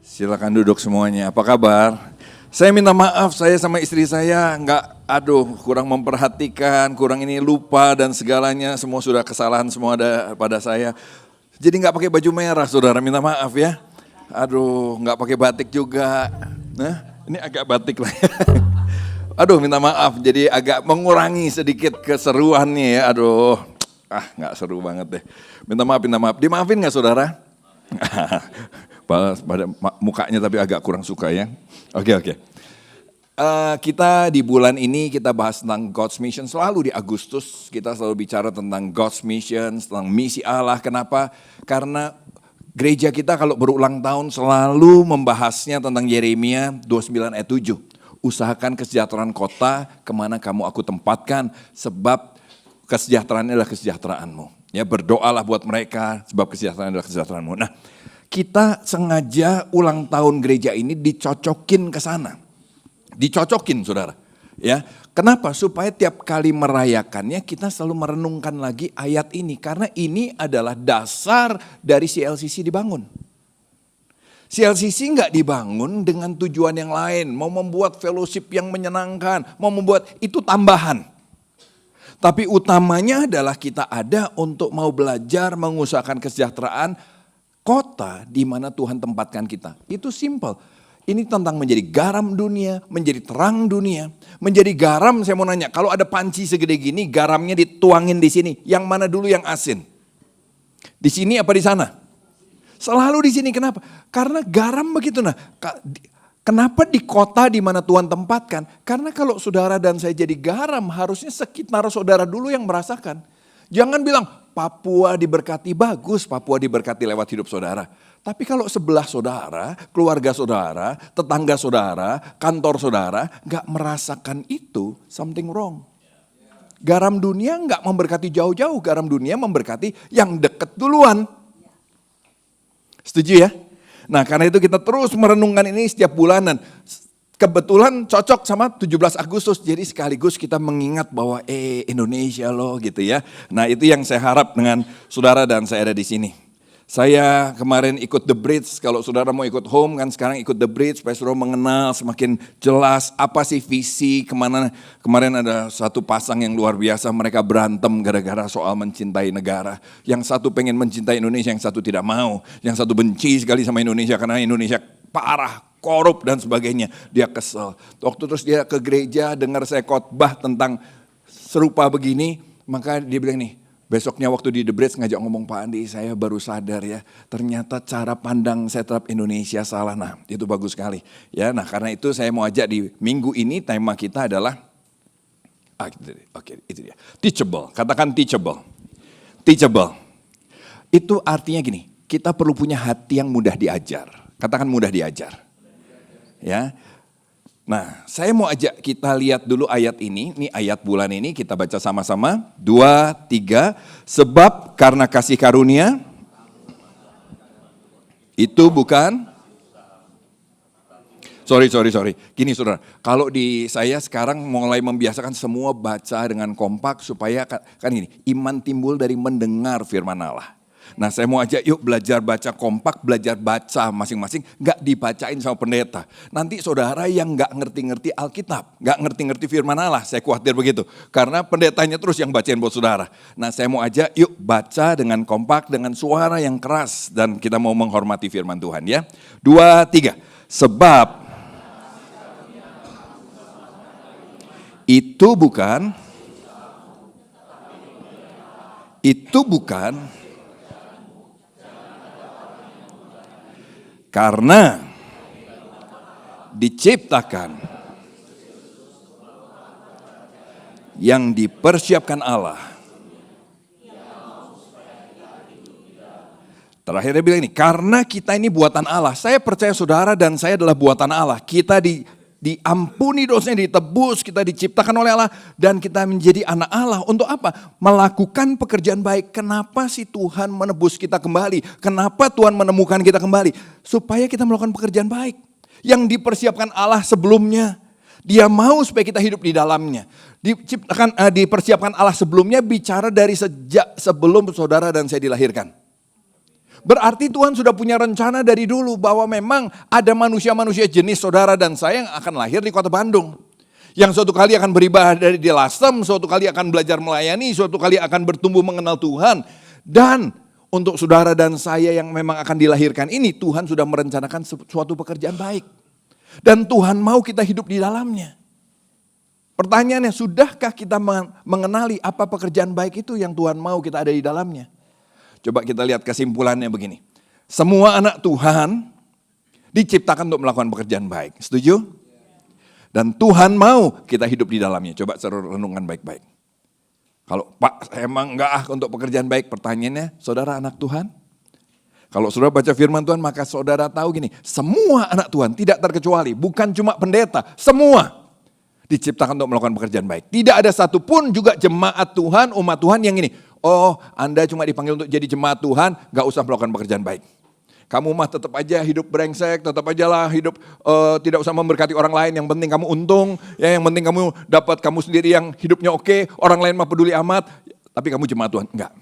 Silakan duduk semuanya. Apa kabar? Saya minta maaf, saya sama istri saya kurang memperhatikan, kurang ini lupa dan segalanya, semua sudah kesalahan semua ada pada saya. Jadi nggak pakai baju merah, saudara, minta maaf ya. Nggak pakai batik juga. Nah, ini agak batik lah. Minta maaf, jadi agak mengurangi sedikit keseruannya ya. Nggak seru banget deh. Minta maaf. Dimaafin nggak saudara? Pada mukanya tapi agak kurang suka ya. Oke. Kita di bulan ini kita bahas tentang God's Mission. Selalu di Agustus kita selalu bicara tentang God's Mission, tentang misi Allah. Kenapa? Karena gereja kita kalau berulang tahun selalu membahasnya tentang Yeremia 29 ayat 7. Usahakan kesejahteraan kota kemana kamu aku tempatkan sebab kesejahteraan adalah kesejahteraanmu. Ya, berdoalah buat mereka sebab kesejahteraan adalah kesejahteraanmu. Nah, kita sengaja ulang tahun gereja ini dicocokin ke sana. Dicocokin saudara. Ya, kenapa? Supaya tiap kali merayakannya kita selalu merenungkan lagi ayat ini. Karena ini adalah dasar dari CLCC dibangun. CLCC nggak dibangun dengan tujuan yang lain. Mau membuat fellowship yang menyenangkan. Mau membuat itu tambahan. Tapi utamanya adalah kita ada untuk mau belajar mengusahakan kesejahteraan kota di mana Tuhan tempatkan kita. Itu simple. Ini tentang menjadi garam dunia, menjadi terang dunia. Menjadi garam, saya mau nanya, kalau ada panci segede gini, garamnya dituangin di sini. Yang mana dulu yang asin? Di sini apa di sana? Selalu di sini, kenapa? Karena garam begitu. Nah, kenapa di kota di mana Tuhan tempatkan? Karena kalau saudara dan saya jadi garam, harusnya sekitar saudara dulu yang merasakan. Jangan bilang, Papua diberkati, bagus Papua diberkati lewat hidup saudara. Tapi kalau sebelah saudara, keluarga saudara, tetangga saudara, kantor saudara, gak merasakan itu, something wrong. Garam dunia gak memberkati jauh-jauh, garam dunia memberkati yang deket duluan. Setuju ya? Nah, karena itu kita terus merenungkan ini setiap bulanan. Kebetulan cocok sama 17 Agustus, jadi sekaligus kita mengingat bahwa Indonesia loh gitu ya. Nah, itu yang saya harap dengan saudara dan saya ada di sini. Saya kemarin ikut The Bridge, kalau saudara mau ikut home kan sekarang ikut The Bridge supaya saudara mengenal semakin jelas apa sih visi, kemana. Kemarin ada satu pasang yang luar biasa, mereka berantem gara-gara soal mencintai negara. Yang satu pengen mencintai Indonesia, yang satu tidak mau. Yang satu benci sekali sama Indonesia karena Indonesia parah, korup dan sebagainya. Dia kesel. Waktu terus dia ke gereja dengar saya khotbah tentang serupa begini, maka dia bilang nih, besoknya waktu di The Bridge ngajak ngomong, Pak Andi, saya baru sadar ya, ternyata cara pandang saya terhadap Indonesia salah. Nah, itu bagus sekali. Ya, nah karena itu saya mau ajak di minggu ini tema kita adalah itu dia. Teachable. Katakan teachable. Teachable. Itu artinya gini, kita perlu punya hati yang mudah diajar. Katakan mudah diajar. Ya. Nah, saya mau ajak kita lihat dulu ayat ini. Ini ayat bulan ini kita baca sama-sama. 2, 3. Sebab karena kasih karunia itu bukan. Sorry. Gini saudara, kalau di saya sekarang mulai membiasakan semua baca dengan kompak supaya kan ini iman timbul dari mendengar firman Allah. Nah, saya mau ajak yuk belajar baca kompak, belajar baca masing-masing, gak dibacain sama pendeta. Nanti saudara yang gak ngerti-ngerti Alkitab, gak ngerti-ngerti firman Allah, saya khawatir begitu. Karena pendetanya terus yang bacain buat saudara. Nah, saya mau ajak yuk baca dengan kompak, dengan suara yang keras, dan kita mau menghormati firman Tuhan ya. 2, 3. Sebab itu bukan karena diciptakan yang dipersiapkan Allah. Terakhir dia bilang ini, karena kita ini buatan Allah. Saya percaya saudara dan saya adalah buatan Allah. Kita diampuni dosanya, ditebus, kita diciptakan oleh Allah dan kita menjadi anak Allah. Untuk apa? Melakukan pekerjaan baik. Kenapa sih Tuhan menebus kita kembali? Kenapa Tuhan menemukan kita kembali? Supaya kita melakukan pekerjaan baik. Yang dipersiapkan Allah sebelumnya. Dia mau supaya kita hidup di dalamnya. Dipersiapkan Allah sebelumnya bicara dari sejak sebelum saudara dan saya dilahirkan. Berarti Tuhan sudah punya rencana dari dulu bahwa memang ada manusia-manusia jenis saudara dan saya yang akan lahir di kota Bandung. Yang suatu kali akan beribadah di Lasem, suatu kali akan belajar melayani, suatu kali akan bertumbuh mengenal Tuhan. Dan untuk saudara dan saya yang memang akan dilahirkan ini, Tuhan sudah merencanakan suatu pekerjaan baik. Dan Tuhan mau kita hidup di dalamnya. Pertanyaannya, sudahkah kita mengenali apa pekerjaan baik itu yang Tuhan mau kita ada di dalamnya? Coba kita lihat kesimpulannya begini. Semua anak Tuhan diciptakan untuk melakukan pekerjaan baik. Setuju? Dan Tuhan mau kita hidup di dalamnya. Coba renungkan baik-baik. Kalau Pak, emang enggak untuk pekerjaan baik. Pertanyaannya, saudara anak Tuhan? Kalau saudara baca firman Tuhan, maka saudara tahu gini. Semua anak Tuhan tidak terkecuali. Bukan cuma pendeta. Semua diciptakan untuk melakukan pekerjaan baik. Tidak ada satupun juga jemaat Tuhan, umat Tuhan yang ini. Oh, Anda cuma dipanggil untuk jadi jemaat Tuhan, gak usah melakukan pekerjaan baik. Kamu mah tetap aja hidup brengsek, tetap aja lah hidup tidak usah memberkati orang lain. Yang penting kamu untung, ya yang penting kamu dapat kamu sendiri yang hidupnya oke, orang lain mah peduli amat. Tapi kamu jemaat Tuhan, enggak.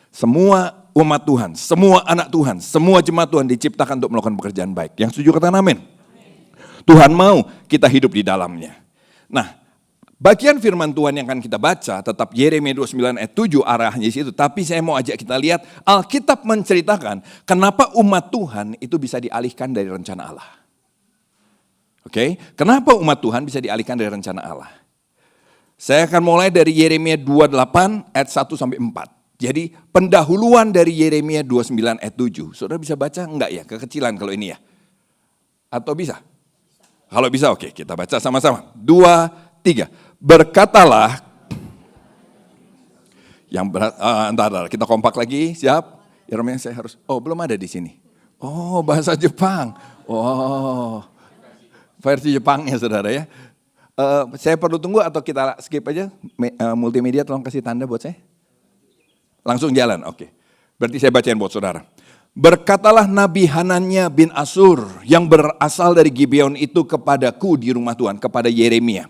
Semua umat Tuhan, semua anak Tuhan, semua jemaat Tuhan diciptakan untuk melakukan pekerjaan baik. Yang setuju katakan amin. Tuhan mau kita hidup di dalamnya. Nah, bagian firman Tuhan yang akan kita baca tetap Yeremia 29 ayat 7 arahnya di situ. Tapi saya mau ajak kita lihat Alkitab menceritakan kenapa umat Tuhan itu bisa dialihkan dari rencana Allah. Oke, kenapa umat Tuhan bisa dialihkan dari rencana Allah? Saya akan mulai dari Yeremia 28 ayat 1 sampai 4. Jadi pendahuluan dari Yeremia 29 ayat 7. Saudara bisa baca enggak ya? Kekecilan kalau ini ya. Atau bisa? Kalau bisa oke, kita baca sama-sama. 2, 3. Berkatalah, yang entar kita kompak lagi, siap? Yeremia saya harus, belum ada di sini. Oh, bahasa Jepang. Oh, versi Jepangnya saudara ya. Saya perlu tunggu atau kita skip aja? Multimedia tolong kasih tanda buat saya. Langsung jalan, oke. Berarti saya bacain buat saudara. Berkatalah Nabi Hananya bin Asur yang berasal dari Gibeon itu kepadaku di rumah Tuhan, kepada Yeremia.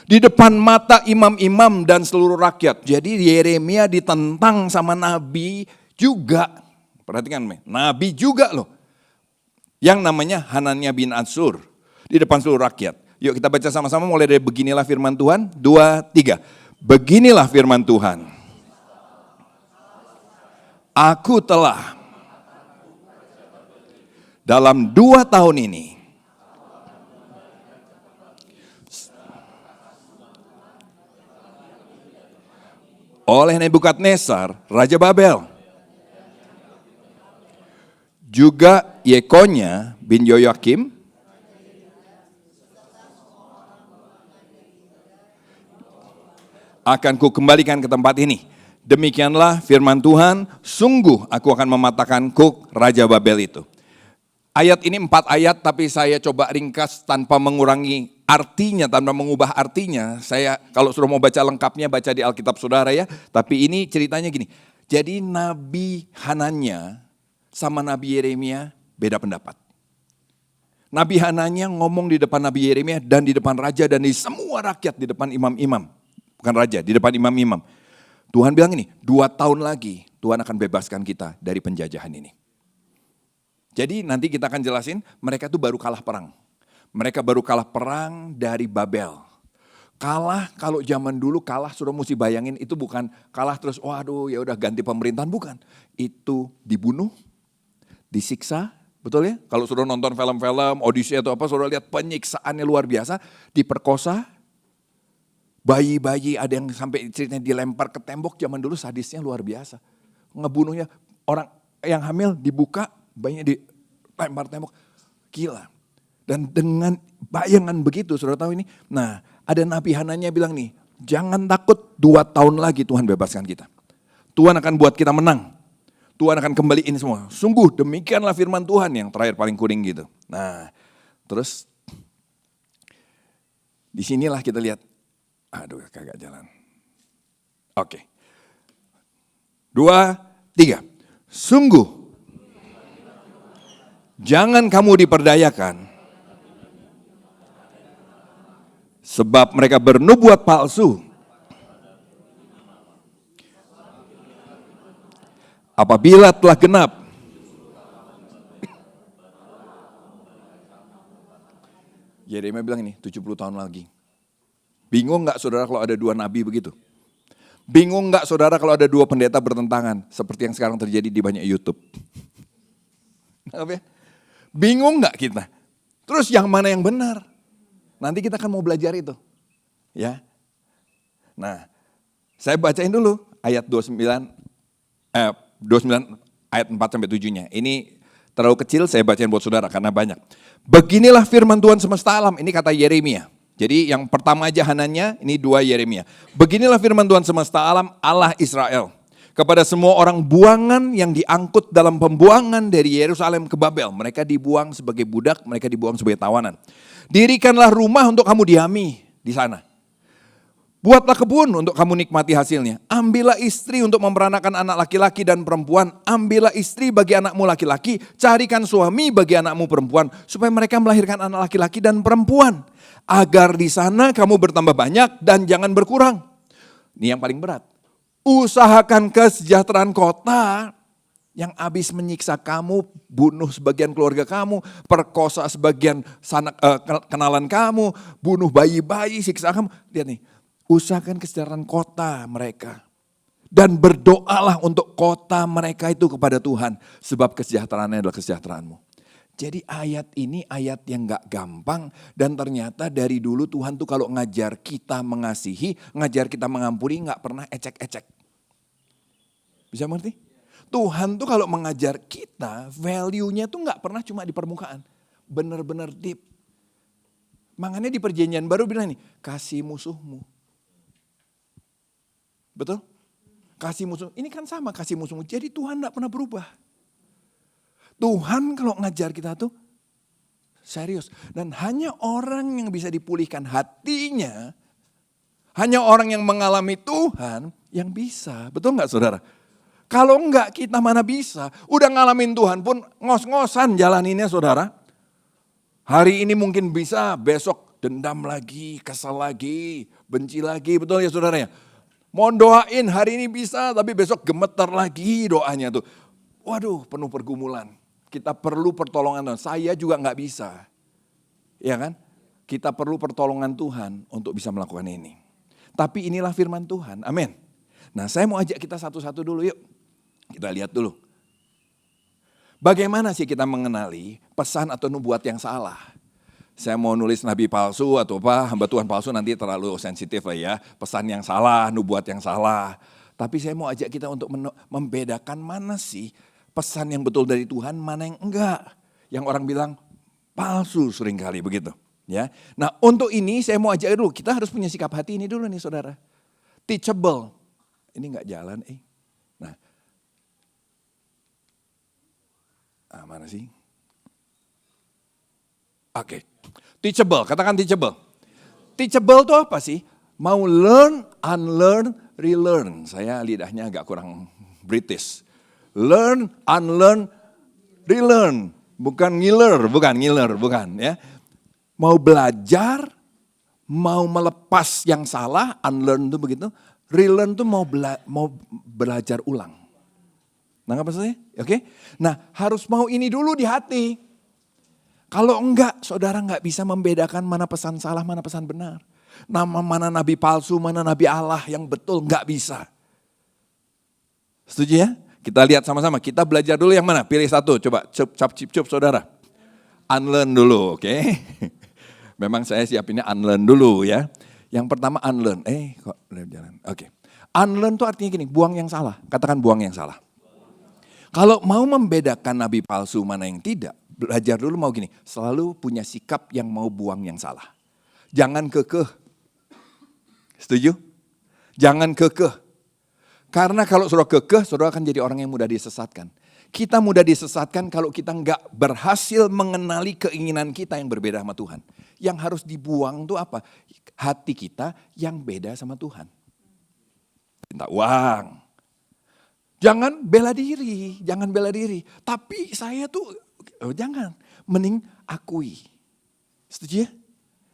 Di depan mata imam-imam dan seluruh rakyat. Jadi Yeremia ditentang sama Nabi juga. Perhatikan, Nabi juga loh. Yang namanya Hananya bin Asur. Di depan seluruh rakyat. Yuk kita baca sama-sama mulai dari beginilah firman Tuhan. 2, 3. Beginilah firman Tuhan. Aku telah dalam 2 tahun ini oleh Nebukadnezar, Raja Babel, juga Yekonya bin Yoyakim, akan kukembalikan ke tempat ini. Demikianlah firman Tuhan, sungguh aku akan mematahkan kuk Raja Babel itu. Ayat ini 4 ayat tapi saya coba ringkas tanpa mengurangi artinya, tanpa mengubah artinya. Saya kalau sudah mau baca lengkapnya baca di Alkitab saudara ya. Tapi ini ceritanya gini, jadi Nabi Hananya sama Nabi Yeremia beda pendapat. Nabi Hananya ngomong di depan Nabi Yeremia dan di depan raja dan di semua rakyat, di depan imam-imam. Bukan raja, di depan imam-imam. Tuhan bilang ini, 2 tahun lagi Tuhan akan bebaskan kita dari penjajahan ini. Jadi nanti kita akan jelasin, mereka itu baru kalah perang. Mereka baru kalah perang dari Babel. Kalah, kalau zaman dulu kalah sudah mesti bayangin itu bukan kalah terus waduh ya udah ganti pemerintahan, bukan. Itu dibunuh, disiksa, betul ya? Kalau sudah nonton film-film, Odyssey atau apa, sudah lihat penyiksaannya luar biasa, diperkosa. Bayi-bayi ada yang sampai ceritanya dilempar ke tembok, zaman dulu sadisnya luar biasa. Ngebunuhnya, orang yang hamil dibuka, bayinya dilempar tembok, gila. Dan dengan bayangan begitu, saudara tahu ini. Nah, ada Nabi Hananya bilang nih, jangan takut 2 tahun lagi Tuhan bebaskan kita. Tuhan akan buat kita menang. Tuhan akan kembaliin semua. Sungguh demikianlah firman Tuhan yang terakhir paling kuning gitu. Nah, terus disinilah kita lihat. Aduh, kagak jalan. Oke. 2, 3. Sungguh, jangan kamu diperdayakan, sebab mereka bernubuat palsu. Apabila telah genap Yeremia bilang ini 70 tahun lagi. Bingung nggak saudara kalau ada 2 nabi begitu? Bingung nggak saudara kalau ada 2 pendeta bertentangan? Seperti yang sekarang terjadi di banyak YouTube. Bingung nggak kita? Terus yang mana yang benar? Nanti kita akan mau belajar itu. Ya. Nah, saya bacain dulu ayat 29 ayat 4 sampai 7-nya. Ini terlalu kecil, saya bacain buat saudara karena banyak. Beginilah firman Tuhan semesta alam, ini kata Yeremia. Jadi yang pertama aja Hananya, ini 2 Yeremia. Beginilah firman Tuhan semesta alam, Allah Israel. Kepada semua orang buangan yang diangkut dalam pembuangan dari Yerusalem ke Babel. Mereka dibuang sebagai budak, mereka dibuang sebagai tawanan. Dirikanlah rumah untuk kamu diami di sana. Buatlah kebun untuk kamu nikmati hasilnya. Ambillah istri untuk memperanakan anak laki-laki dan perempuan. Ambillah istri bagi anakmu laki-laki. Carikan suami bagi anakmu perempuan. Supaya mereka melahirkan anak laki-laki dan perempuan. Agar di sana kamu bertambah banyak dan jangan berkurang. Ini yang paling berat. Usahakan kesejahteraan kota yang habis menyiksa kamu, bunuh sebagian keluarga kamu, perkosa sebagian kenalan kamu, bunuh bayi-bayi, siksa kamu. Lihat nih, usahakan kesejahteraan kota mereka. Dan berdoalah untuk kota mereka itu kepada Tuhan, sebab kesejahteraannya adalah kesejahteraanmu. Jadi ayat ini ayat yang gak gampang dan ternyata dari dulu Tuhan tuh kalau ngajar kita mengasihi, ngajar kita mengampuni gak pernah ecek-ecek. Bisa mengerti? Tuhan tuh kalau mengajar kita value-nya tuh gak pernah cuma di permukaan. Benar-benar deep. Makanya di perjanjian baru bilang nih, kasih musuhmu. Betul? Kasih musuh, ini kan sama kasih musuhmu. Jadi Tuhan gak pernah berubah. Tuhan kalau ngajar kita tuh serius. Dan hanya orang yang bisa dipulihkan hatinya, hanya orang yang mengalami Tuhan yang bisa. Betul gak saudara? Kalau enggak kita mana bisa. Udah ngalamin Tuhan pun ngos-ngosan jalaninnya saudara. Hari ini mungkin bisa, besok dendam lagi, kesal lagi, benci lagi. Betul ya saudara ya? Mau doain hari ini bisa tapi besok gemetar lagi doanya tuh. Waduh penuh pergumulan. Kita perlu pertolongan Tuhan. Saya juga gak bisa. Ya kan? Kita perlu pertolongan Tuhan untuk bisa melakukan ini. Tapi inilah firman Tuhan. Amin. Nah saya mau ajak kita satu-satu dulu yuk. Kita lihat dulu. Bagaimana sih kita mengenali pesan atau nubuat yang salah? Saya mau nulis nabi palsu atau apa, hamba Tuhan palsu nanti terlalu sensitif lah ya. Pesan yang salah, nubuat yang salah. Tapi saya mau ajak kita untuk membedakan mana sih pesan yang betul dari Tuhan, mana yang enggak. Yang orang bilang palsu seringkali begitu. Ya. Nah untuk ini saya mau ajak dulu, kita harus punya sikap hati ini dulu nih saudara. Teachable. Ini enggak jalan Nah, mana sih? Oke. Teachable, katakan teachable. Teachable itu apa sih? Mau learn, unlearn, relearn. Saya lidahnya agak kurang British. Learn, unlearn, relearn. Bukan ngiler, bukan ya. Mau belajar, mau melepas yang salah, unlearn itu begitu. Relearn itu mau belajar ulang. Nangkap maksudnya? Oke. Nah harus mau ini dulu di hati. Kalau enggak, saudara enggak bisa membedakan mana pesan salah, mana pesan benar. Mana nabi palsu, mana nabi Allah yang betul, enggak bisa. Setuju ya? Kita lihat sama-sama, kita belajar dulu yang mana? Pilih satu, coba cup saudara. Unlearn dulu, oke. Memang saya siapinnya unlearn dulu ya. Yang pertama unlearn, kok udah jalan, oke. Unlearn itu artinya gini, buang yang salah, katakan buang yang salah. Kalau mau membedakan nabi palsu mana yang tidak, belajar dulu mau gini, selalu punya sikap yang mau buang yang salah. Jangan kekeh. Setuju? Jangan kekeh. Karena kalau saudara kekeh, saudara akan jadi orang yang mudah disesatkan. Kita mudah disesatkan kalau kita nggak berhasil mengenali keinginan kita yang berbeda sama Tuhan. Yang harus dibuang itu apa? Hati kita yang beda sama Tuhan. Minta uang. Jangan bela diri, Tapi saya tuh, jangan. Mending akui. Setuju ya?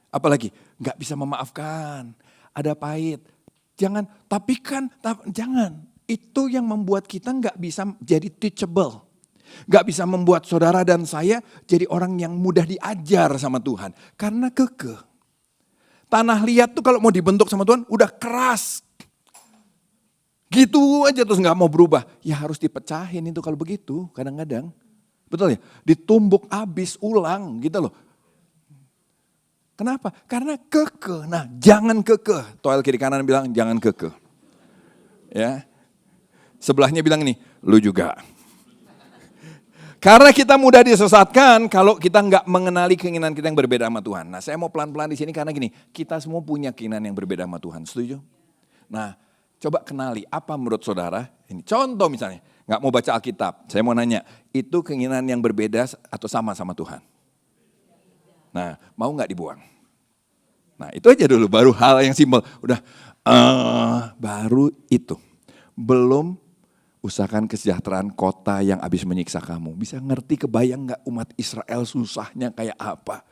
Apalagi, gak bisa memaafkan, ada pahit. Jangan, jangan. Itu yang membuat kita gak bisa jadi teachable. Gak bisa membuat saudara dan saya jadi orang yang mudah diajar sama Tuhan. Karena kekeh. Tanah liat tuh kalau mau dibentuk sama Tuhan udah keras. Gitu aja terus gak mau berubah. Ya harus dipecahin itu kalau begitu kadang-kadang. Betul ya? Ditumbuk habis ulang gitu loh. Kenapa? Karena kekeh. Nah jangan kekeh. Toel kiri kanan bilang jangan kekeh. Ya. Sebelahnya bilang ini, lu juga. Karena kita mudah disesatkan kalau kita nggak mengenali keinginan kita yang berbeda sama Tuhan. Nah saya mau pelan-pelan di sini karena gini, kita semua punya keinginan yang berbeda sama Tuhan, setuju? Nah coba kenali apa menurut saudara, ini contoh misalnya, nggak mau baca Alkitab, saya mau nanya, itu keinginan yang berbeda atau sama Tuhan? Nah mau nggak dibuang? Nah itu aja dulu, baru hal yang simpel, udah baru itu, belum usahakan kesejahteraan kota yang habis menyiksa kamu. Bisa ngerti kebayang gak umat Israel susahnya kayak apa.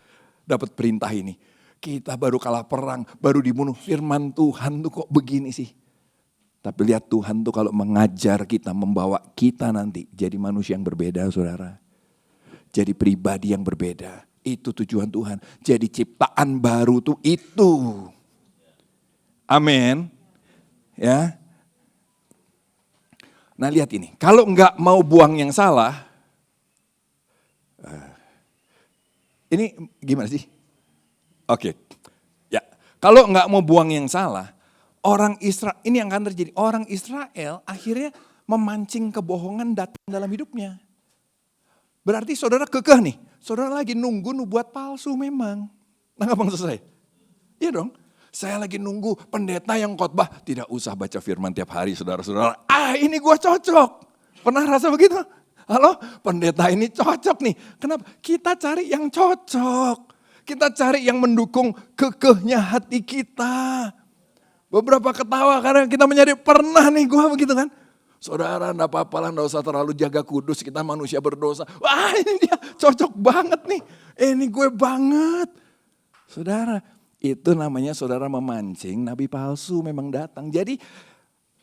Dapat perintah ini. Kita baru kalah perang, baru dibunuh. Firman Tuhan tuh kok begini sih. Tapi lihat Tuhan tuh kalau mengajar kita, membawa kita nanti jadi manusia yang berbeda saudara. Jadi pribadi yang berbeda. Itu tujuan Tuhan. Jadi ciptaan baru tuh itu. Amin. Ya. Nah lihat ini, kalau enggak mau buang yang salah, ini gimana sih? Oke, ya kalau enggak mau buang yang salah, orang Israel, ini yang akan terjadi, orang Israel akhirnya memancing kebohongan datang dalam hidupnya. Berarti saudara kekeh nih, saudara lagi nunggu nubuat palsu memang. Nah apa maksud saya? Iya dong. Saya lagi nunggu pendeta yang khotbah, tidak usah baca firman tiap hari saudara-saudara. Ini gue cocok. Pernah rasa begitu? Halo, pendeta ini cocok nih. Kenapa? Kita cari yang cocok. Kita cari yang mendukung kekehnya hati kita. Beberapa ketawa karena kita menyadari pernah nih gue begitu kan. Saudara enggak apa-apa lah, enggak usah terlalu jaga kudus, kita manusia berdosa. Wah ini dia cocok banget nih. Ini gue banget. Saudara, itu namanya saudara memancing, nabi palsu memang datang. Jadi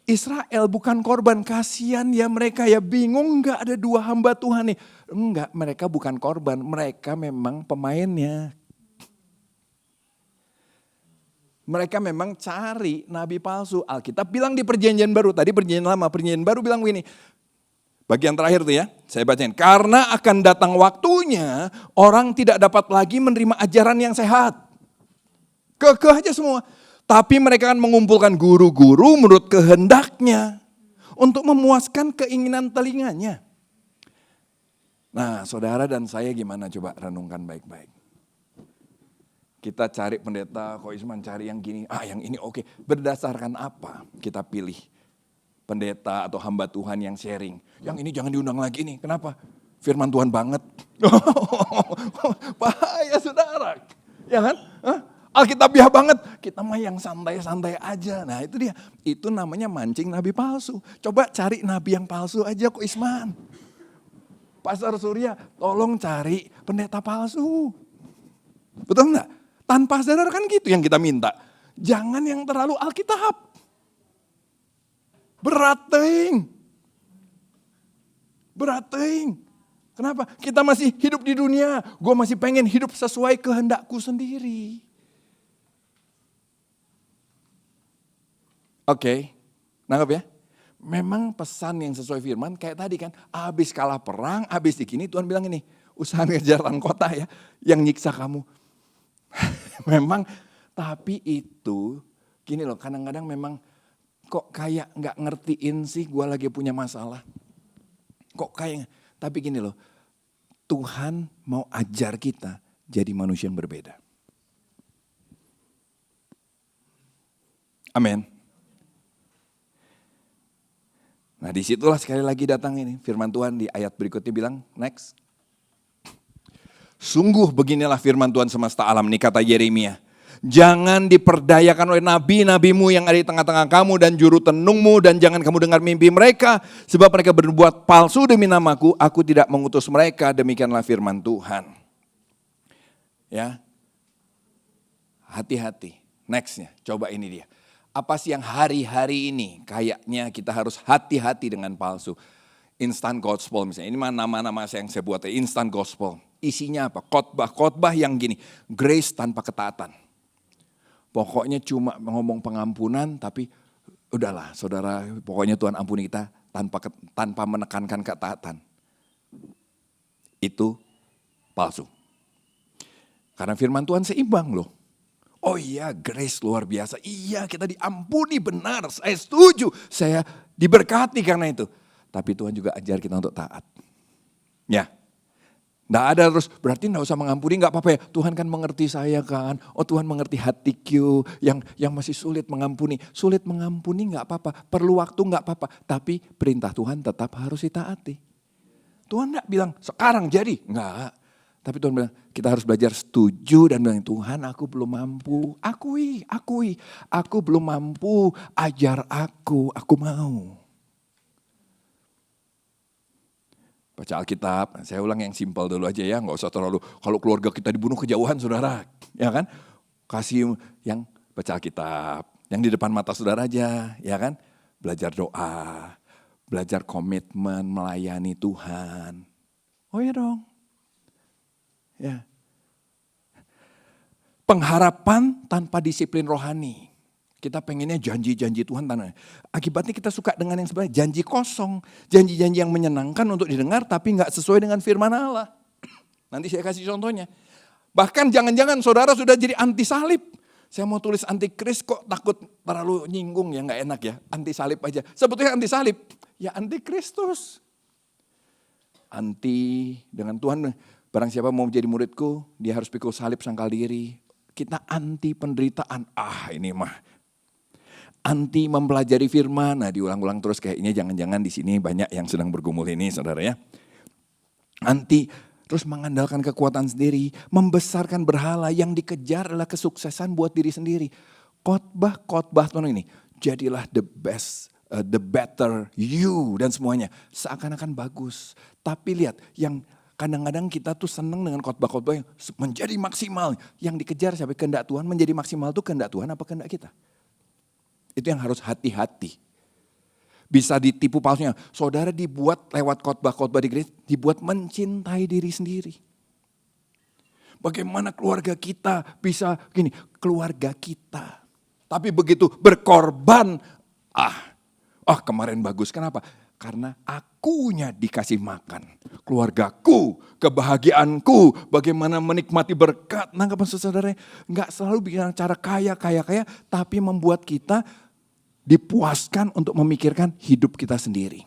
Israel bukan korban, kasihan ya mereka ya bingung enggak ada dua hamba Tuhan nih. Enggak, mereka bukan korban, mereka memang pemainnya. Mereka memang cari nabi palsu. Alkitab bilang di perjanjian baru, tadi perjanjian lama, perjanjian baru bilang begini. Bagian terakhir tuh ya, saya bacain. Karena akan datang waktunya orang tidak dapat lagi menerima ajaran yang sehat. Kekeh aja semua. Tapi mereka akan mengumpulkan guru-guru menurut kehendaknya. Untuk memuaskan keinginan telinganya. Nah saudara dan saya gimana coba renungkan baik-baik. Kita cari pendeta, kok Isman cari yang gini. Yang ini oke. Berdasarkan apa kita pilih pendeta atau hamba Tuhan yang sharing. Yang ini jangan diundang lagi nih. Kenapa? Firman Tuhan banget. Bahaya saudara. Ya kan? Alkitabiah banget, kita mah yang santai-santai aja. Nah itu dia, itu namanya mancing nabi palsu. Coba cari nabi yang palsu aja kok Isman. Pastor Surya, tolong cari pendeta palsu. Betul enggak? Tanpa sadar kan gitu yang kita minta. Jangan yang terlalu Alkitab. Berating. Kenapa? Kita masih hidup di dunia, gue masih pengen hidup sesuai kehendakku sendiri. Oke, nangkep ya? Memang pesan yang sesuai firman kayak tadi kan, habis kalah perang, habis begini Tuhan bilang ini, usaha ngejar kota ya, yang nyiksa kamu. Memang, tapi itu, gini loh, kadang-kadang memang kok kayak gak ngertiin sih gue lagi punya masalah. Kok kayak, tapi gini loh, Tuhan mau ajar kita jadi manusia yang berbeda. Amin. Nah disitulah sekali lagi datang ini firman Tuhan di ayat berikutnya bilang next. Sungguh beginilah firman Tuhan semesta alam nih kata Yeremia. Jangan diperdayakan oleh nabi-nabimu yang ada di tengah-tengah kamu dan juru tenungmu dan jangan kamu dengar mimpi mereka. Sebab mereka berbuat palsu demi namaku, aku tidak mengutus mereka, demikianlah firman Tuhan. Ya, hati-hati, nextnya coba ini dia. Apa sih yang hari-hari ini kayaknya kita harus hati-hati dengan palsu. Instant gospel misalnya, ini nama-nama yang saya buat, instant gospel. Isinya apa? Khotbah yang gini, grace tanpa ketaatan. Pokoknya cuma ngomong pengampunan, tapi udahlah saudara, pokoknya Tuhan ampuni kita tanpa menekankan ketaatan. Itu palsu. Karena firman Tuhan seimbang loh. Oh iya, grace luar biasa. Iya, kita diampuni benar, saya setuju. Saya diberkati karena itu. Tapi Tuhan juga ajar kita untuk taat. Ya. Nggak ada terus, berarti nggak usah mengampuni, nggak apa-apa ya. Tuhan kan mengerti saya kan. Oh Tuhan mengerti hatiku yang masih sulit mengampuni. Sulit mengampuni nggak apa-apa, perlu waktu nggak apa-apa. Tapi perintah Tuhan tetap harus ditaati. Tuhan nggak bilang sekarang jadi, nggak. Tapi Tuhan bilang kita harus belajar setuju dan bilang Tuhan aku belum mampu. Akui. Aku belum mampu, ajar aku mau. Baca Alkitab, saya ulang yang simpel dulu aja ya, nggak usah terlalu, kalau keluarga kita dibunuh kejauhan saudara, ya kan? Kasih yang baca Alkitab, yang di depan mata saudara aja, ya kan? Belajar doa, belajar komitmen melayani Tuhan. Oh ya dong. Ya. Pengharapan tanpa disiplin rohani. Kita pengennya janji-janji Tuhan tanah. Akibatnya kita suka dengan yang sebenarnya janji kosong. Janji-janji yang menyenangkan untuk didengar tapi gak sesuai dengan firman Allah. Nanti saya kasih contohnya. Bahkan jangan-jangan saudara sudah jadi anti salib. Saya mau tulis anti kris kok takut terlalu nyinggung ya, gak enak ya. Anti salib aja. Sebetulnya anti salib, ya anti Kristus. Anti dengan Tuhan, barang siapa mau menjadi muridku, dia harus pikul salib sangkal diri. Kita anti penderitaan. Ini mah. Anti mempelajari firman, nah diulang-ulang terus kayaknya jangan-jangan di sini banyak yang sedang bergumul ini saudara ya. Anti terus mengandalkan kekuatan sendiri, membesarkan berhala, yang dikejar adalah kesuksesan buat diri sendiri. Khotbah Tuhan ini, jadilah the best, the better you dan semuanya. Seakan-akan bagus, tapi lihat yang kadang-kadang kita tuh seneng dengan khotbah-khotbah yang menjadi maksimal. Yang dikejar sampai kehendak Tuhan menjadi maksimal itu kehendak Tuhan apa kehendak kita? Itu yang harus hati-hati. Bisa ditipu palsunya. Saudara dibuat lewat khotbah-khotbah di gereja, dibuat mencintai diri sendiri. Bagaimana keluarga kita bisa gini, keluarga kita. Tapi begitu berkorban, kemarin bagus. Kenapa? Karena akunya dikasih makan. Keluargaku, kebahagiaanku, bagaimana menikmati berkat. Nangkep maksud saudara? Enggak selalu bikin cara kaya, tapi membuat kita dipuaskan untuk memikirkan hidup kita sendiri.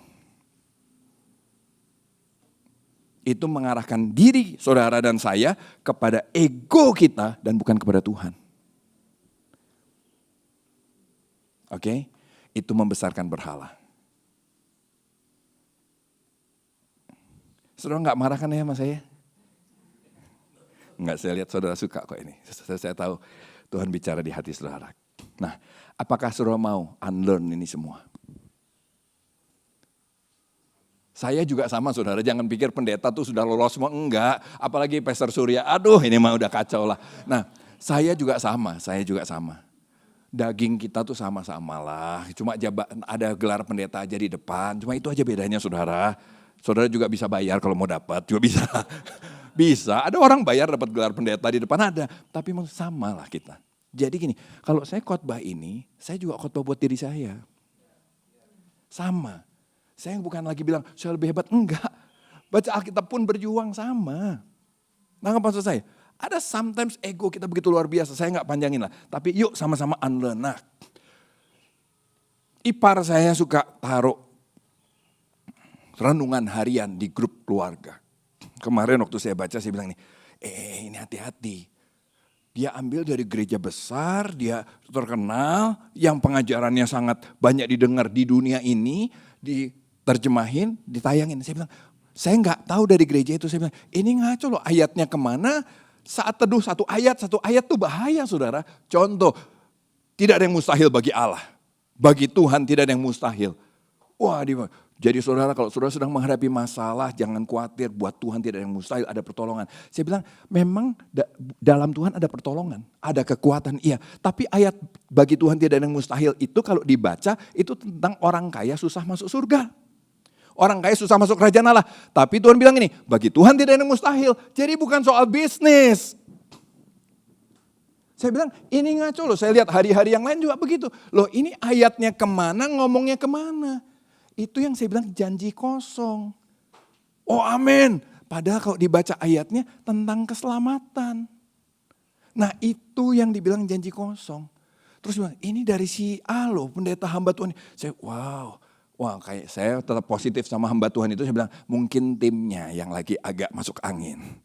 Itu mengarahkan diri saudara dan saya kepada ego kita dan bukan kepada Tuhan. Oke? Itu membesarkan berhala. Saudara nggak marah kan ya sama saya? Enggak, saya lihat saudara suka kok ini. Saya tahu Tuhan bicara di hati saudara. Nah, apakah saudara mau unlearn ini semua? Saya juga sama saudara, jangan pikir pendeta tuh sudah lolos semua, enggak. Apalagi Pastor Surya, aduh ini mah udah kacau lah. Nah, saya juga sama. Daging kita tuh sama-sama lah, cuma ada gelar pendeta aja di depan, cuma itu aja bedanya saudara. Saudara juga bisa bayar kalau mau dapat, juga bisa. Bisa, ada orang bayar dapat gelar pendeta di depan ada, tapi sama lah kita. Jadi gini, kalau saya khotbah ini, saya juga khotbah buat diri saya. Sama. Saya bukan lagi bilang, saya lebih hebat. Enggak. Baca Alkitab pun berjuang sama. Nangkep maksud saya? Ada sometimes ego kita begitu luar biasa. Saya nggak panjangin lah. Tapi yuk sama-sama unlearn. Nah, ipar saya suka taruh renungan harian di grup keluarga. Kemarin waktu saya baca, saya bilang nih, ini hati-hati. Dia ambil dari gereja besar, dia terkenal, yang pengajarannya sangat banyak didengar di dunia ini, diterjemahin, ditayangin. Saya bilang, saya nggak tahu dari gereja itu. Saya bilang, ini ngaco loh, ayatnya kemana? Saat teduh satu ayat tuh bahaya saudara. Contoh, tidak ada yang mustahil bagi Allah. Bagi Tuhan tidak ada yang mustahil. Wah, jadi saudara kalau saudara sedang menghadapi masalah, jangan khawatir, buat Tuhan tidak ada yang mustahil, ada pertolongan. Saya bilang, memang dalam Tuhan ada pertolongan, ada kekuatan, iya. Tapi ayat bagi Tuhan tidak ada yang mustahil itu kalau dibaca, itu tentang orang kaya susah masuk surga. Orang kaya susah masuk kerajaan Allah. Tapi Tuhan bilang ini, bagi Tuhan tidak ada yang mustahil. Jadi bukan soal bisnis. Saya bilang, ini ngaco loh. Saya lihat hari-hari yang lain juga begitu. Loh ini ayatnya kemana, ngomongnya kemana. Itu yang saya bilang janji kosong. Oh amin. Padahal kalau dibaca ayatnya tentang keselamatan. Nah itu yang dibilang janji kosong. Terus bilang, ini dari si A loh, pendeta hamba Tuhan. Saya wah kayak saya tetap positif sama hamba Tuhan itu. Saya bilang, mungkin timnya yang lagi agak masuk angin.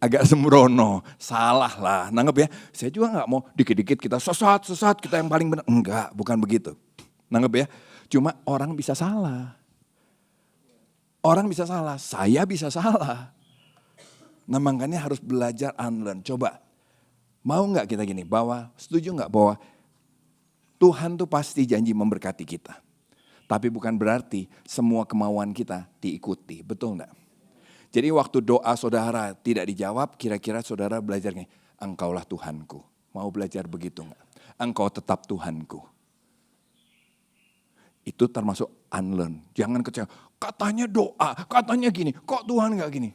Agak sembrono, salah lah, nanggep ya. Saya juga gak mau dikit-dikit kita sesat, kita yang paling benar. Enggak, bukan begitu. Nanggep ya, cuma orang bisa salah. Orang bisa salah, saya bisa salah. Nah makanya harus belajar unlearn. Coba, mau gak kita gini, bahwa setuju gak bahwa Tuhan tuh pasti janji memberkati kita. Tapi bukan berarti semua kemauan kita diikuti, betul enggak? Jadi waktu doa saudara tidak dijawab, kira-kira saudara belajar nih, engkaulah Tuhanku. Mau belajar begitu enggak? Engkau tetap Tuhanku. Itu termasuk unlearn. Jangan kecewa, katanya doa, katanya gini, kok Tuhan enggak gini?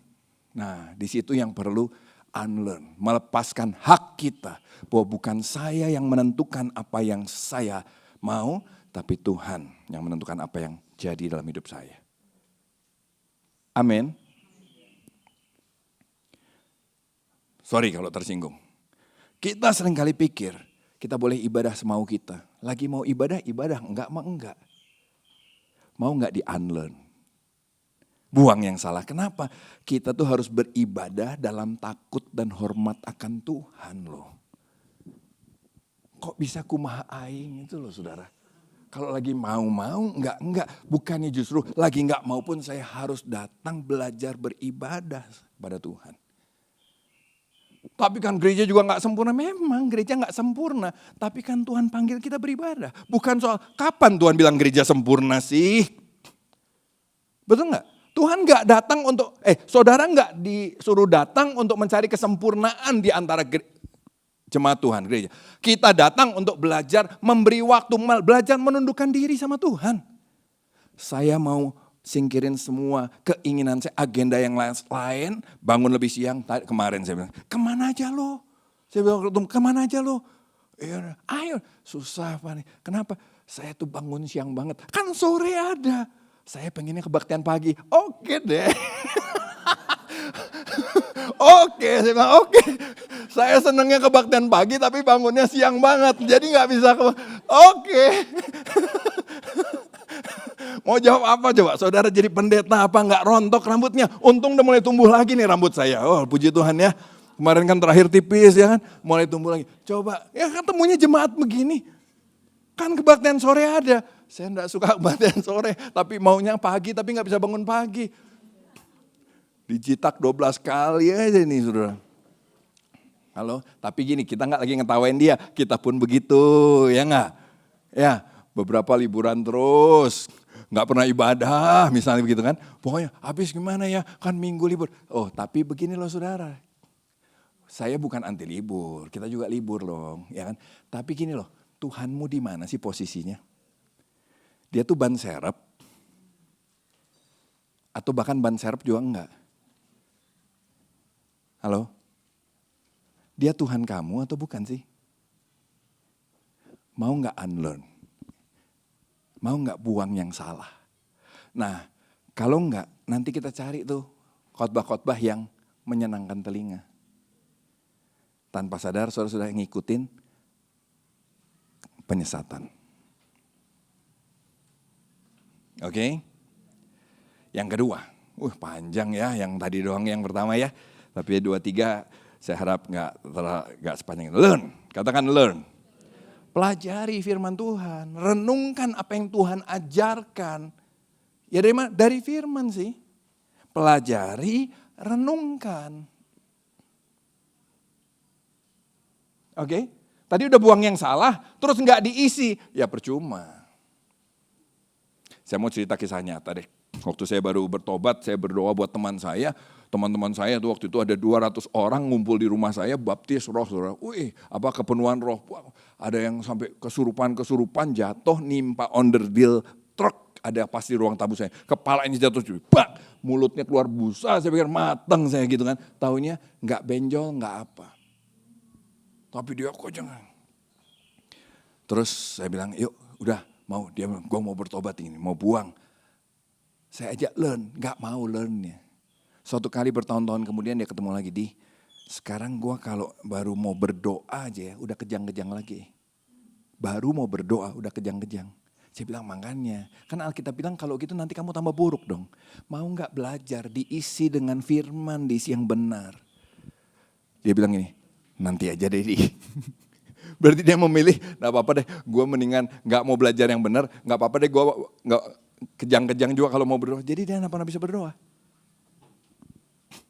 Nah di situ yang perlu unlearn, melepaskan hak kita bahwa bukan saya yang menentukan apa yang saya mau, tapi Tuhan yang menentukan apa yang jadi dalam hidup saya. Amin. Sorry kalau tersinggung. Kita seringkali pikir kita boleh ibadah semau kita. Lagi mau ibadah, enggak mah enggak. Mau enggak di unlearn? Buang yang salah. Kenapa? Kita tuh harus beribadah dalam takut dan hormat akan Tuhan loh. Kok bisa kumaha aing itu loh saudara. Kalau lagi mau, enggak. Bukannya justru lagi enggak mau pun saya harus datang belajar beribadah pada Tuhan. Tapi kan gereja juga enggak sempurna. Memang gereja enggak sempurna. Tapi kan Tuhan panggil kita beribadah. Bukan soal kapan Tuhan bilang gereja sempurna sih. Betul enggak? Tuhan enggak datang untuk, saudara enggak disuruh datang untuk mencari kesempurnaan di antara jemaat Tuhan, gereja. Kita datang untuk belajar, memberi waktu, belajar menundukkan diri sama Tuhan. Saya mau singkirin semua keinginan saya, agenda yang lain, bangun lebih siang. Kemarin saya bilang, kemana aja lo? Saya bilang, kemana aja lo? Ayo, susah Pak nih. Kenapa? Saya tuh bangun siang banget. Kan sore ada. Saya pengennya kebaktian pagi. Oke deh. Oke, saya bilang oke. Saya senangnya kebaktian pagi tapi bangunnya siang banget. Jadi gak bisa oke. Mau jawab apa coba? Saudara jadi pendeta apa gak rontok rambutnya? Untung udah mulai tumbuh lagi nih rambut saya. Oh puji Tuhan ya. Kemarin kan terakhir tipis ya kan. Mulai tumbuh lagi. Coba ya ketemunya jemaat begini. Kan kebaktian sore ada. Saya enggak suka kebaktian sore. Tapi maunya pagi tapi gak bisa bangun pagi. Dijitak 12 kali aja nih saudara. Halo, tapi gini kita nggak lagi ngetawain dia, kita pun begitu ya nggak? Ya, beberapa liburan terus, nggak pernah ibadah misalnya begitu kan. Pokoknya habis gimana ya, kan minggu libur. Oh tapi begini loh saudara, saya bukan anti libur, kita juga libur loh ya kan. Tapi gini loh, Tuhanmu di mana sih posisinya? Dia tuh ban serep, atau bahkan ban serep juga enggak. Halo? Dia Tuhan kamu atau bukan sih? Mau gak unlearn? Mau gak buang yang salah? Nah, kalau enggak, nanti kita cari tuh khotbah-khotbah yang menyenangkan telinga. Tanpa sadar, saudara sudah ngikutin penyesatan. Oke? Yang kedua, panjang ya, yang tadi doang yang pertama ya. Tapi 2-3 saya harap nggak sepanjang itu. Learn, katakan learn. Pelajari firman Tuhan, renungkan apa yang Tuhan ajarkan. Ya dari mana? Dari firman sih. Pelajari, renungkan. Oke? Tadi udah buang yang salah, terus nggak diisi, ya percuma. Saya mau cerita kisah nyata deh. Waktu saya baru bertobat, saya berdoa buat teman saya. Teman-teman saya tuh waktu itu ada 200 orang ngumpul di rumah saya, baptis roh, saudara. Apa kepenuhan roh. Ada yang sampai kesurupan jatuh, nimpa onderdil truk ada pas di ruang tamu saya. Kepalanya jatuh, bak, mulutnya keluar busa, saya pikir matang saya gitu kan. Taunya nggak benjol, nggak apa. Tapi dia kok jangan. Terus saya bilang, yuk udah mau, dia bilang, gue mau bertobat ini, mau buang. Saya ajak learn, nggak mau learnnya. Suatu kali bertahun-tahun kemudian dia ketemu lagi, sekarang gue kalau baru mau berdoa aja ya, udah kejang-kejang lagi. Baru mau berdoa, udah kejang-kejang. Saya bilang makanya, kan Alkitab bilang kalau gitu nanti kamu tambah buruk dong. Mau gak belajar, diisi dengan firman, diisi yang benar. Dia bilang ini, nanti aja deh. Berarti dia memilih, gak apa-apa deh, gue mendingan gak mau belajar yang benar, gak apa-apa deh gue gak kejang-kejang juga kalau mau berdoa. Jadi dia gak pernah bisa berdoa.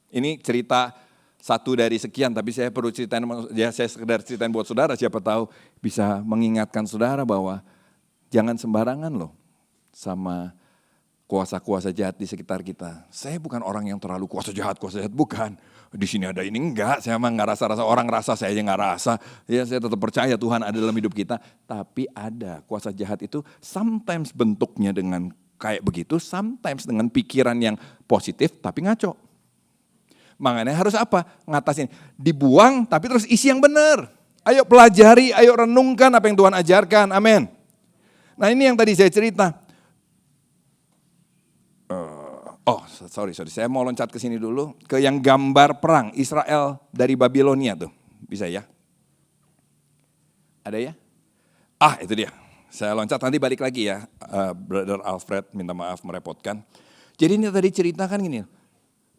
Ini cerita satu dari sekian, tapi saya perlu ceritain, ya saya sekedar ceritain buat saudara, siapa tahu bisa mengingatkan saudara bahwa jangan sembarangan loh sama kuasa-kuasa jahat di sekitar kita. Saya bukan orang yang terlalu kuasa jahat, bukan. Di sini ada ini enggak, saya emang enggak rasa-rasa, orang rasa, saya aja enggak rasa. Ya saya tetap percaya Tuhan ada dalam hidup kita, tapi ada kuasa jahat itu sometimes bentuknya dengan kayak begitu, sometimes dengan pikiran yang positif tapi ngaco. Makanya harus apa? Ngatasin, dibuang tapi terus isi yang benar. Ayo pelajari, ayo renungkan apa yang Tuhan ajarkan, amin. Nah ini yang tadi saya cerita. Sorry, saya mau loncat ke sini dulu. Ke yang gambar perang Israel dari Babilonia tuh, bisa ya? Ada ya? Itu dia. Saya loncat nanti balik lagi ya, Brother Alfred, minta maaf merepotkan. Jadi ini tadi ceritakan gini,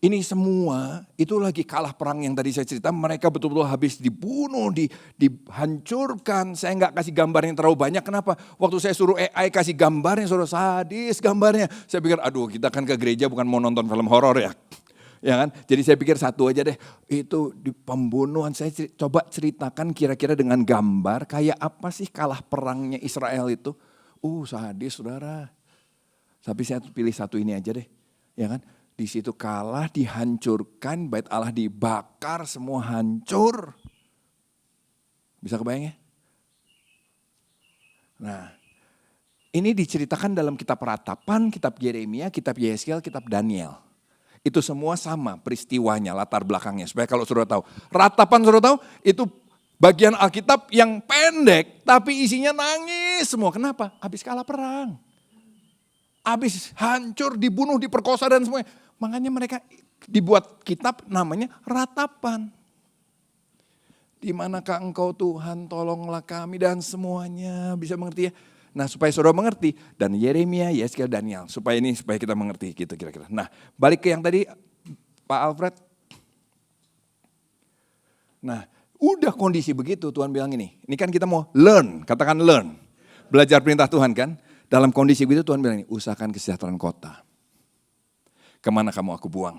ini semua itu lagi kalah perang yang tadi saya cerita, mereka betul-betul habis dibunuh, dihancurkan. Saya nggak kasih gambar yang terlalu banyak, kenapa? Waktu saya suruh AI kasih gambarnya, suruh sadis gambarnya. Saya pikir, aduh kita kan ke gereja bukan mau nonton film horor ya. Ya kan? Jadi saya pikir satu aja deh, itu di pembunuhan. Saya coba ceritakan kira-kira dengan gambar, kayak apa sih kalah perangnya Israel itu. Sadis saudara. Tapi saya pilih satu ini aja deh, ya kan? Di situ kalah, dihancurkan, bait Allah dibakar, semua hancur. Bisa kebayang ya? Nah, ini diceritakan dalam kitab Ratapan, kitab Yeremia, kitab Yeskel, kitab Daniel. Itu semua sama peristiwanya, latar belakangnya. Supaya kalau saudara tahu, Ratapan saudara tahu, itu bagian Alkitab yang pendek, tapi isinya nangis semua. Kenapa? Habis kalah perang. Habis hancur, dibunuh, diperkosa dan semuanya. Makanya mereka dibuat kitab namanya Ratapan. Di manakah engkau Tuhan, tolonglah kami dan semuanya, bisa mengerti ya. Nah supaya saudara mengerti, dan Yeremia, Yeskel, Daniel, supaya kita mengerti gitu kira-kira. Nah balik ke yang tadi Pak Alfred. Nah udah kondisi begitu Tuhan bilang ini kan kita mau learn, katakan learn. Belajar perintah Tuhan kan. Dalam kondisi begitu Tuhan bilang ini, usahakan kesejahteraan kota. Kemana kamu aku buang?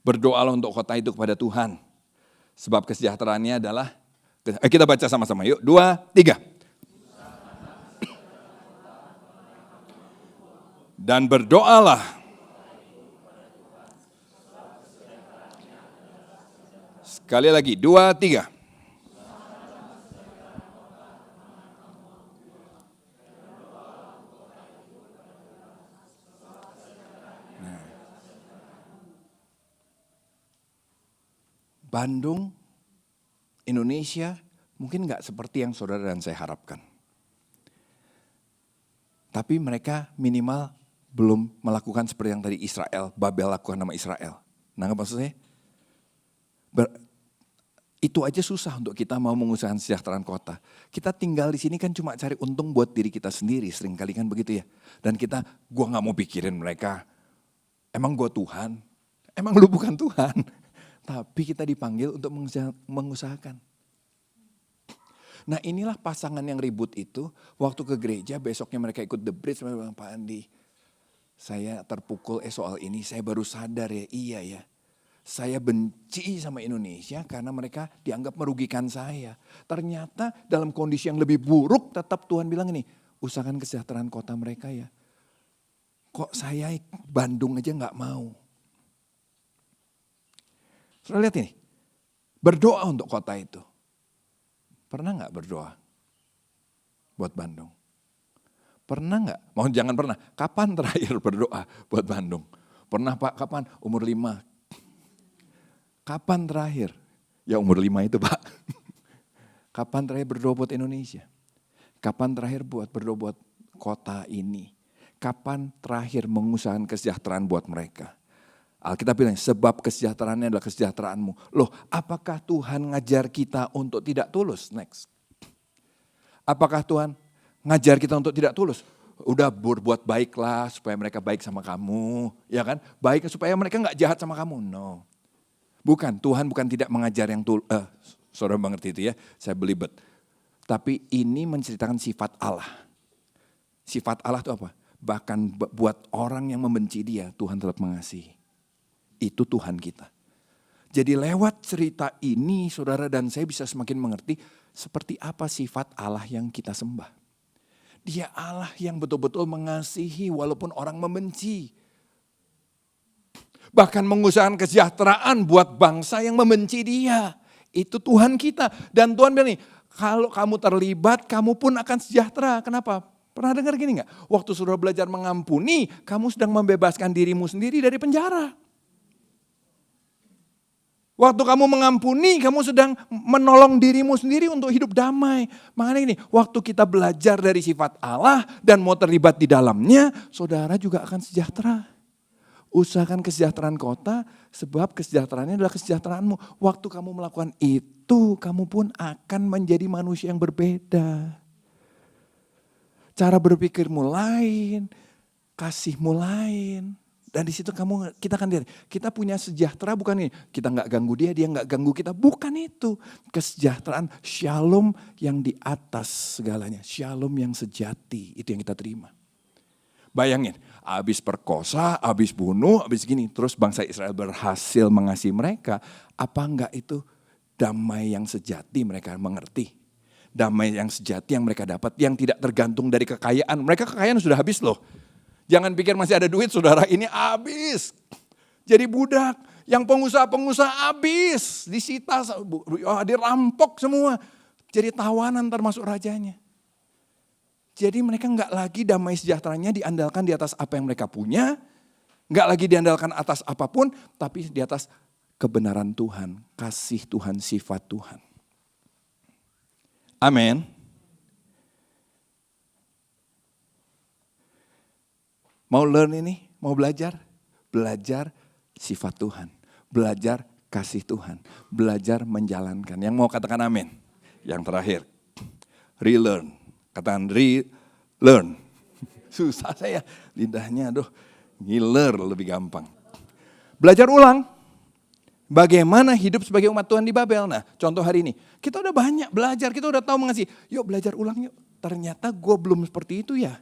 Berdoalah untuk kota itu kepada Tuhan. Sebab kesejahteraannya adalah, kita baca sama-sama yuk, 2, 3. Dan berdoalah. Sekali lagi, 2, 3. Bandung, Indonesia mungkin gak seperti yang saudara dan saya harapkan. Tapi mereka minimal belum melakukan seperti yang tadi Israel, Babel lakukan nama Israel. Nah maksud saya? Itu aja susah untuk kita mau mengusahakan kesejahteraan kota. Kita tinggal di sini kan cuma cari untung buat diri kita sendiri, seringkali kan begitu ya. Dan gua gak mau pikirin mereka, emang gua Tuhan? Emang lu bukan Tuhan? Tapi kita dipanggil untuk mengusahakan. Nah inilah pasangan yang ribut itu, waktu ke gereja besoknya mereka ikut The Bridge, mereka bilang, Pak Andi, saya terpukul soal ini, saya baru sadar ya, iya ya. Saya benci sama Indonesia karena mereka dianggap merugikan saya. Ternyata dalam kondisi yang lebih buruk tetap Tuhan bilang ini, usahakan kesejahteraan kota mereka ya. Kok saya Bandung aja gak mau. Saudara lihat ini, berdoa untuk kota itu. Pernah gak berdoa buat Bandung? Pernah nggak? Mau jangan pernah. Kapan terakhir berdoa buat Bandung? Pernah Pak, kapan? Umur 5. Kapan terakhir? Ya umur 5 itu Pak. Kapan terakhir berdoa buat Indonesia? Kapan terakhir berdoa buat kota ini? Kapan terakhir mengusahakan kesejahteraan buat mereka? Alkitab bilang, sebab kesejahteraannya adalah kesejahteraanmu. Loh, apakah Tuhan ngajar kita untuk tidak tulus? Next. Apakah Tuhan ngajar kita untuk tidak tulus? Udah berbuat baiklah supaya mereka baik sama kamu. Ya kan? Baik supaya mereka gak jahat sama kamu. No. Bukan, Tuhan bukan tidak mengajar yang tulus. Saudara mengerti itu ya, saya belibet. Tapi ini menceritakan sifat Allah. Sifat Allah itu apa? Bahkan buat orang yang membenci dia, Tuhan tetap mengasihi. Itu Tuhan kita. Jadi lewat cerita ini saudara dan saya bisa semakin mengerti seperti apa sifat Allah yang kita sembah. Dia Allah yang betul-betul mengasihi walaupun orang membenci. Bahkan mengusahakan kesejahteraan buat bangsa yang membenci dia. Itu Tuhan kita. Dan Tuhan bilang nih, kalau kamu terlibat kamu pun akan sejahtera. Kenapa? Pernah dengar gini gak? Waktu saudara belajar mengampuni, kamu sedang membebaskan dirimu sendiri dari penjara. Waktu kamu mengampuni, kamu sedang menolong dirimu sendiri untuk hidup damai. Makanya ini, waktu kita belajar dari sifat Allah dan mau terlibat di dalamnya, saudara juga akan sejahtera. Usahakan kesejahteraan kota, sebab kesejahteraannya adalah kesejahteraanmu. Waktu kamu melakukan itu, kamu pun akan menjadi manusia yang berbeda. Cara berpikirmu lain, kasihmu lain. Dan di situ kita akan lihat, kita punya sejahtera bukan ini. Kita nggak ganggu dia nggak ganggu kita. Bukan itu. Kesejahteraan shalom yang di atas segalanya. Shalom yang sejati, itu yang kita terima. Bayangin, habis perkosa, habis bunuh, habis gini. Terus bangsa Israel berhasil mengasihi mereka. Apa enggak itu damai yang sejati mereka mengerti. Damai yang sejati yang mereka dapat, yang tidak tergantung dari kekayaan. Mereka kekayaan sudah habis loh. Jangan pikir masih ada duit, saudara, ini habis. Jadi budak, yang pengusaha-pengusaha habis, disita, dirampok semua. Jadi tawanan termasuk rajanya. Jadi mereka enggak lagi damai sejahteranya diandalkan di atas apa yang mereka punya. Enggak lagi diandalkan atas apapun, tapi di atas kebenaran Tuhan, kasih Tuhan, sifat Tuhan. Amin. Mau learn ini? Mau belajar? Belajar sifat Tuhan. Belajar kasih Tuhan. Belajar menjalankan. Yang mau katakan amin. Yang terakhir. Relearn. Katakan relearn. Susah saya. Lidahnya aduh. Ngiler lebih gampang. Belajar ulang. Bagaimana hidup sebagai umat Tuhan di Babel. Nah contoh hari ini. Kita udah banyak belajar. Kita udah tahu mengasihi. Yuk belajar ulang yuk. Ternyata gue belum seperti itu ya.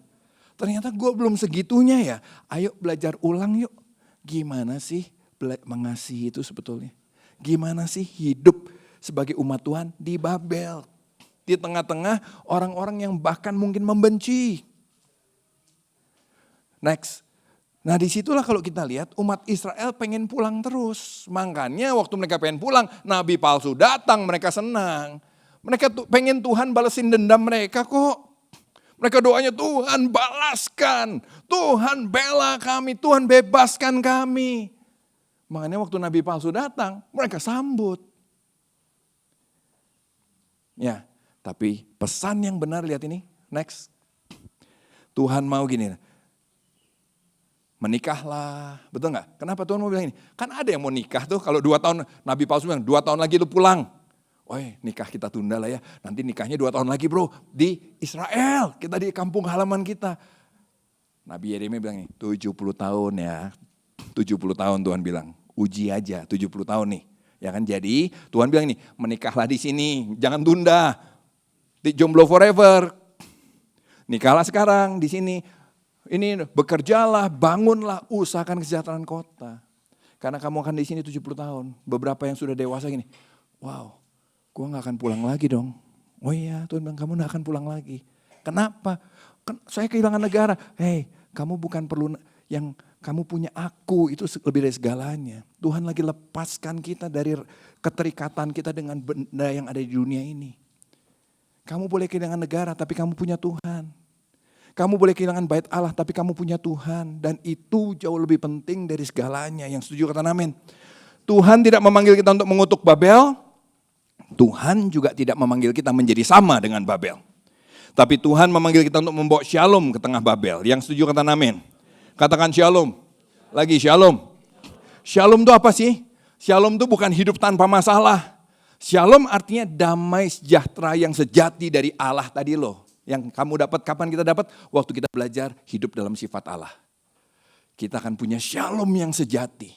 Ternyata gue belum segitunya ya. Ayo belajar ulang yuk. Gimana sih mengasihi itu sebetulnya? Gimana sih hidup sebagai umat Tuhan di Babel? Di tengah-tengah orang-orang yang bahkan mungkin membenci. Next. Nah disitulah kalau kita lihat umat Israel pengen pulang terus. Makanya waktu mereka pengen pulang, nabi palsu datang, mereka senang. Mereka pengen Tuhan balesin dendam mereka kok. Mereka doanya Tuhan balaskan, Tuhan bela kami, Tuhan bebaskan kami. Makanya waktu nabi palsu datang, mereka sambut. Ya, tapi pesan yang benar lihat ini, next. Tuhan mau gini, menikahlah, betul nggak? Kenapa Tuhan mau bilang ini? Kan ada yang mau nikah tuh, kalau 2 tahun, nabi palsu bilang 2 tahun lagi lu pulang. Woi nikah kita tunda lah ya, nanti nikahnya 2 tahun lagi bro, di Israel, kita di kampung halaman kita. Nabi Yeremia bilang nih, 70 tahun ya, 70 tahun Tuhan bilang, uji aja 70 tahun nih. Ya kan jadi Tuhan bilang nih, menikahlah di sini, jangan tunda, di jomblo forever. Nikahlah sekarang di sini, ini bekerjalah, bangunlah, usahakan kesejahteraan kota. Karena kamu akan di sini 70 tahun, beberapa yang sudah dewasa gini, wow. Gue gak akan pulang lagi dong. Oh iya Tuhan bilang kamu gak akan pulang lagi. Kenapa? Saya kehilangan negara. Hei kamu bukan perlu yang kamu punya aku. Itu lebih dari segalanya. Tuhan lagi lepaskan kita dari keterikatan kita dengan benda yang ada di dunia ini. Kamu boleh kehilangan negara tapi kamu punya Tuhan. Kamu boleh kehilangan bait Allah, tapi kamu punya Tuhan. Dan itu jauh lebih penting dari segalanya. Yang setuju kata amin. Tuhan tidak memanggil kita untuk mengutuk Babel. Tuhan juga tidak memanggil kita menjadi sama dengan Babel. Tapi Tuhan memanggil kita untuk membawa shalom ke tengah Babel. Yang setuju kata amin. Katakan shalom. Lagi shalom. Shalom itu apa sih? Shalom itu bukan hidup tanpa masalah. Shalom artinya damai sejahtera yang sejati dari Allah tadi loh. Yang kamu dapat, kapan kita dapat? Waktu kita belajar hidup dalam sifat Allah. Kita akan punya shalom yang sejati.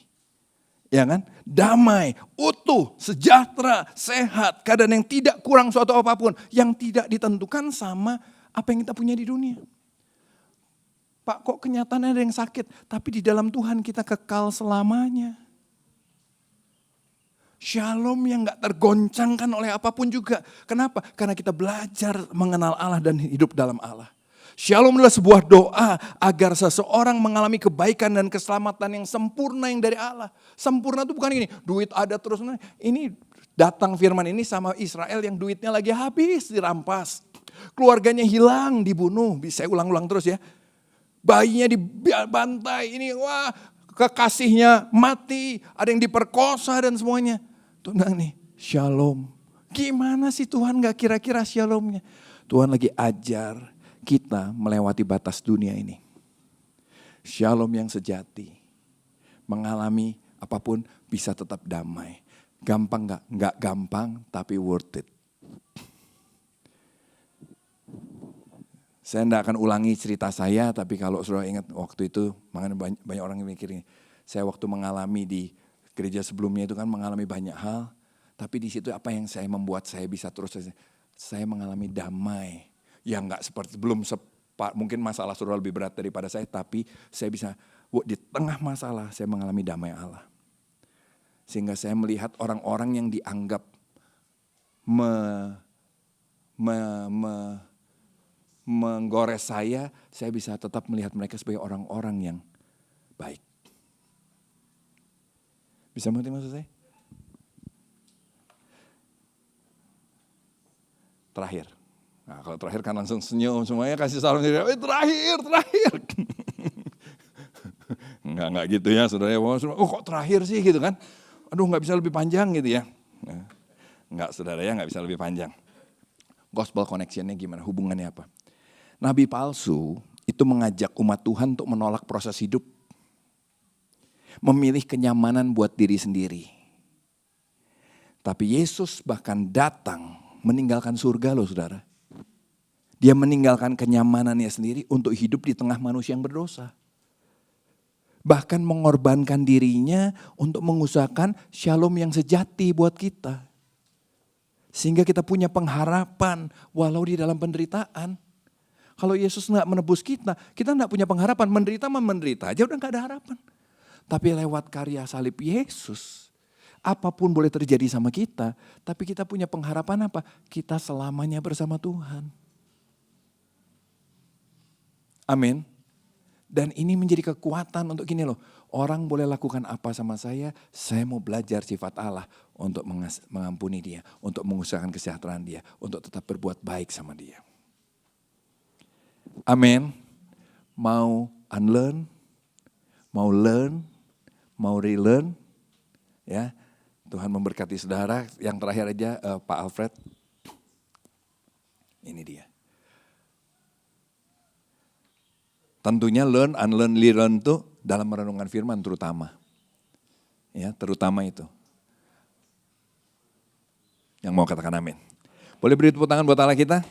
Ya kan? Damai, utuh, sejahtera, sehat. Keadaan yang tidak kurang suatu apapun. Yang tidak ditentukan sama apa yang kita punya di dunia. Pak, kok kenyataannya ada yang sakit? Tapi di dalam Tuhan kita kekal selamanya. Shalom yang gak tergoncangkan oleh apapun juga. Kenapa? Karena kita belajar mengenal Allah dan hidup dalam Allah. Shalom adalah sebuah doa agar seseorang mengalami kebaikan dan keselamatan yang sempurna yang dari Allah. Sempurna itu bukan ini, duit ada terus. Ini datang firman ini sama Israel yang duitnya lagi habis, dirampas. Keluarganya hilang, dibunuh. Saya ulang-ulang terus ya. Bayinya dibantai, ini wah kekasihnya mati, ada yang diperkosa dan semuanya. Tuhan nih, shalom. Gimana sih Tuhan gak kira-kira shalomnya? Tuhan lagi ajar kita melewati batas dunia ini. Shalom yang sejati. Mengalami apapun bisa tetap damai. Gampang gak? Gak gampang tapi worth it. Saya tidak akan ulangi cerita saya, tapi kalau saudara ingat waktu itu, makanya banyak orang yang mikir ini. Saya waktu mengalami di gereja sebelumnya itu kan mengalami banyak hal, tapi di situ apa yang saya membuat saya bisa terus, saya mengalami damai. Yang enggak seperti, mungkin masalah saudara lebih berat daripada saya, tapi saya bisa, di tengah masalah saya mengalami damai Allah. Sehingga saya melihat orang-orang yang dianggap menggores saya bisa tetap melihat mereka sebagai orang-orang yang baik. Bisa mengerti maksud saya? Terakhir. Nah, kalau terakhir kan langsung senyum semuanya, kasih salam. Terakhir. Enggak gitu ya saudara. Oh kok terakhir sih gitu kan. Aduh gak bisa lebih panjang gitu ya. Enggak saudara ya, gak bisa lebih panjang. Gospel connection-nya gimana? Hubungannya apa? Nabi palsu itu mengajak umat Tuhan untuk menolak proses hidup. Memilih kenyamanan buat diri sendiri. Tapi Yesus bahkan datang meninggalkan surga loh saudara. Dia meninggalkan kenyamanannya sendiri untuk hidup di tengah manusia yang berdosa. Bahkan mengorbankan dirinya untuk mengusahakan shalom yang sejati buat kita. Sehingga kita punya pengharapan walau di dalam penderitaan. Kalau Yesus enggak menebus kita enggak punya pengharapan. Menderita aja udah enggak ada harapan. Tapi lewat karya salib Yesus, apapun boleh terjadi sama kita, tapi kita punya pengharapan apa? Kita selamanya bersama Tuhan. Amin. Dan ini menjadi kekuatan untuk gini loh, orang boleh lakukan apa sama saya mau belajar sifat Allah untuk mengampuni dia, untuk mengusahakan kesejahteraan dia, untuk tetap berbuat baik sama dia. Amin. Mau unlearn, mau learn, mau relearn, ya. Tuhan memberkati saudara. Yang terakhir aja Pak Alfred. Ini dia. Tentunya learn, unlearn, relearn itu dalam merenungkan firman terutama. Ya, terutama itu. Yang mau katakan amin. Boleh beri tepuk tangan buat Allah kita?